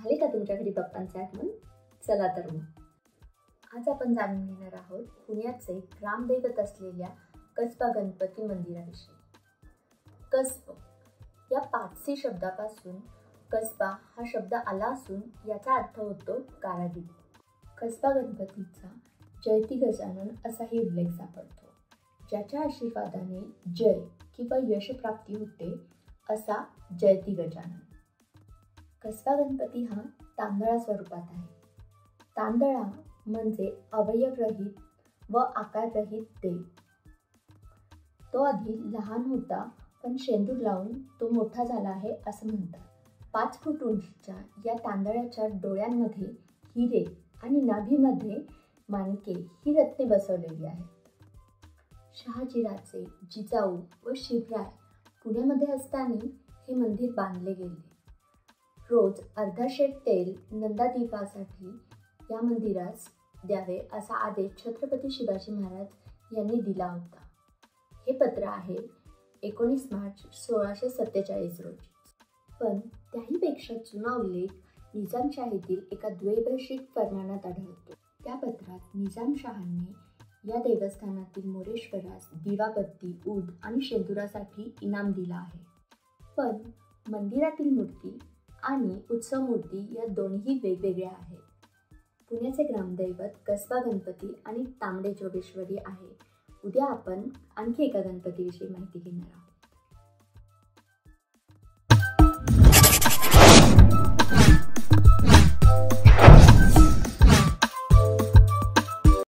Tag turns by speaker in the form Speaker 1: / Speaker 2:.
Speaker 1: झाले का तुमच्या घरी बाप्पांचे आगमन? चला तर मग आज आपण जाणून घेणार आहोत पुण्याचे ग्रामदैवत असलेल्या कसबा गणपती मंदिराविषयी. कसब या पारसी शब्दापासून कसबा हा शब्द आला असून याचा अर्थ होतो कारागीर. कसबा गणपतीचा जयती गजानन असाही उल्लेख सापडतो. ज्याच्या आशीर्वादाने जय किंवा यश प्राप्ती होते असा जयती गजानन. कसबा गणपती हा तांदळा स्वरूपात आहे. तांदळा म्हणजे अवयवरहित व आकाररहित देव. तो आधी लहान होता पण शेंदूर लावून तो मोठा झाला आहे असं म्हणतात. 5 फूट उंचीच्या या तांदळाच्या डोळ्यांमध्ये हिरे आणि नाभीमध्ये माणके ही रत्ने बसवलेली आहेत. शहाजीराजे जिजाऊ व शिवराय पुण्यामध्ये असताना हे मंदिर बांधले गेले. रोज अर्धा शेर तेल नंदादीपासाठी या मंदिरास द्यावे असा आदेश छत्रपती शिवाजी महाराज यांनी दिला होता. हे पत्र आहे 19 मार्च 1647 रोजी. पण त्याहीपेक्षा जुना उल्लेख निजामशाहीतील एका द्वैवार्षिक फरमानात आढळतो. त्या पत्रात निजामशहाने या देवस्थानातील मोरेश्वरास दिवाबत्ती, ऊद आणि शेंदुरासाठी इनाम दिला आहे. पण मंदिरातील मूर्ती आणि उत्सव मूर्ती या दोन्ही वेगवेगळ्या आहेत. पुण्याचे ग्रामदैवत कसबा गणपती आणि तांबडे जोगेश्वरी आहे. उद्या आपण आणखी एका गणपतीविषयी माहिती घेणार आहोत.